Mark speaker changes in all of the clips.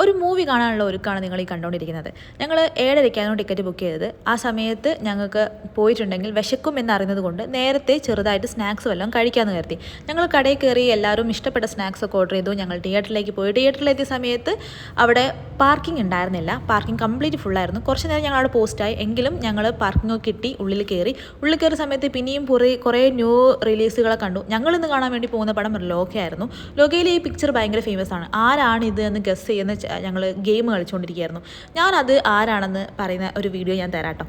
Speaker 1: ഒരു മൂവി കാണാനുള്ള ഒരുക്കാണ് നിങ്ങൾ ഈ കണ്ടുകൊണ്ടിരിക്കുന്നത്. ഞങ്ങൾ 7:30 ടിക്കറ്റ് ബുക്ക് ചെയ്തത്. ആ സമയത്ത് ഞങ്ങൾക്ക് പോയിട്ടുണ്ടെങ്കിൽ വിശക്കും എന്നറിയുന്നത് കൊണ്ട് നേരത്തെ ചെറുതായിട്ട് സ്നാക്സ് വല്ലതും കഴിക്കാമെന്ന് കരുതി. ഞങ്ങൾ കടയിൽ കയറി എല്ലാവരും ഇഷ്ടപ്പെട്ട സ്നാക്സ് ഒക്കെ ഓർഡർ ചെയ്തു. ഞങ്ങൾ തിയേറ്ററിലേക്ക് പോയി. തിയേറ്ററിലെത്തിയ സമയത്ത് അവിടെ പാർക്കിംഗ് ഉണ്ടായിരുന്നില്ല. പാർക്കിംഗ് കംപ്ലീറ്റ് ഫുള്ളായിരുന്നു. കുറച്ച് നേരം ഞങ്ങൾ അവിടെ പോസ്റ്റായി. എങ്കിലും ഞങ്ങൾ പാർക്കിംഗ് കിട്ടി ഉള്ളിൽ കയറിയ സമയത്ത് പിന്നെയും കുറേ ന്യൂ റിലീസുകളെ കണ്ടു. ഞങ്ങളിന്ന് കാണാൻ വേണ്ടി പോകുന്ന പടം ലോകയായിരുന്നു. ലോകയിൽ ഈ പിക്ചർ ഭയങ്കര ഫേമസ് ആണ്. ആരാണിത് എന്ന് ഗസ് ചെയ്യുന്ന ഞങ്ങൾ ഗെയിം കളിച്ചുകൊണ്ടിരിക്കുകയായിരുന്നു. ഞാനത് ആരാണെന്ന് പറയുന്ന ഒരു വീഡിയോ ഞാൻ തരാട്ടോ.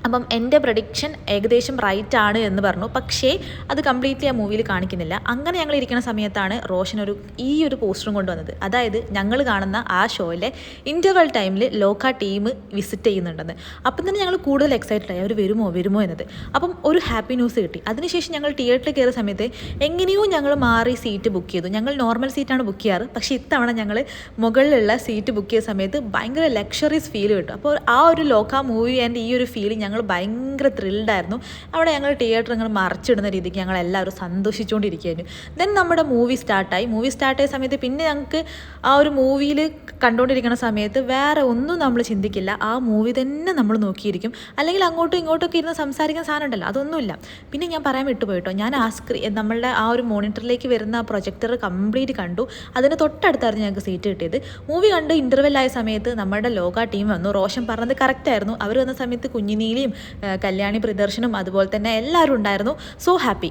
Speaker 1: അപ്പം എൻ്റെ പ്രഡിക്ഷൻ ഏകദേശം റൈറ്റ് ആണ് എന്ന് പറഞ്ഞു. പക്ഷേ അത് കംപ്ലീറ്റ്ലി ആ മൂവിയിൽ കാണിക്കുന്നില്ല. അങ്ങനെ ഞങ്ങൾ ഇരിക്കുന്ന സമയത്താണ് റോഷൻ ഈ ഒരു പോസ്റ്ററും കൊണ്ടുവന്നത്. അതായത് ഞങ്ങൾ കാണുന്ന ആ ഷോയിലെ ഇൻ്റർവൽ ടൈമിൽ ലോക ടീം വിസിറ്റ് ചെയ്യുന്നുണ്ടെന്ന്. അപ്പം തന്നെ ഞങ്ങൾ കൂടുതൽ എക്സൈറ്റഡ് ആയി, അവർ വരുമോ എന്നത്. അപ്പം ഒരു ഹാപ്പി ന്യൂസ് കിട്ടി. അതിനുശേഷം ഞങ്ങൾ തിയേറ്ററിൽ കയറിയ സമയത്ത് എങ്ങനെയോ ഞങ്ങൾ മാറി സീറ്റ് ബുക്ക് ചെയ്തു. ഞങ്ങൾ നോർമൽ സീറ്റാണ് ബുക്ക് ചെയ്യാറ്. പക്ഷേ ഇത്തവണ ഞങ്ങൾ മുകളിലുള്ള സീറ്റ് ബുക്ക് ചെയ്ത സമയത്ത് ഭയങ്കര ലക്ഷറീസ് ഫീൽ കിട്ടും. അപ്പോൾ ആ ഒരു ലോക മൂവി ആൻഡ് ഈ ഒരു ഫീൽ ഞങ്ങൾ ഭയങ്കര ത്രിൽഡായിരുന്നു. അവിടെ ഞങ്ങൾ തിയേറ്റർ ഇങ്ങനെ മറിച്ചിടുന്ന രീതിക്ക് ഞങ്ങൾ എല്ലാവരും സന്തോഷിച്ചുകൊണ്ടിരിക്കുകയായിരുന്നു. ദെൻ നമ്മുടെ മൂവി സ്റ്റാർട്ടായ സമയത്ത് പിന്നെ ഞങ്ങൾക്ക് ആ ഒരു മൂവിയിൽ കണ്ടുകൊണ്ടിരിക്കുന്ന സമയത്ത് വേറെ ഒന്നും നമ്മൾ ചിന്തിക്കില്ല. ആ മൂവി തന്നെ നമ്മൾ നോക്കിയിരിക്കും. അല്ലെങ്കിൽ അങ്ങോട്ടും ഇങ്ങോട്ടൊക്കെ ഇരുന്ന് സംസാരിക്കുന്ന സാധനം ഉണ്ടല്ലോ, അതൊന്നുമില്ല. പിന്നെ ഞാൻ പറയാൻ വിട്ടുപോയിട്ടോ, ഞാൻ നമ്മളുടെ ആ ഒരു മോണിറ്ററിലേക്ക് വരുന്ന ആ പ്രൊജക്ടർ കംപ്ലീറ്റ് കണ്ടു. അതിന് തൊട്ടടുത്തായിരുന്നു ഞങ്ങൾക്ക് സീറ്റ് കിട്ടിയത്. മൂവി കണ്ട് ഇൻ്റർവെല്ലായ സമയത്ത് നമ്മുടെ ലോക ടീം വന്നു. റോഷൻ പറഞ്ഞത് കറക്റ്റായിരുന്നു. അവർ വന്ന സമയത്ത് കുഞ്ഞിനീലിയും കല്യാണി പ്രിയദർശനും അതുപോലെ തന്നെ എല്ലാവരും ഉണ്ടായിരുന്നു. So happy.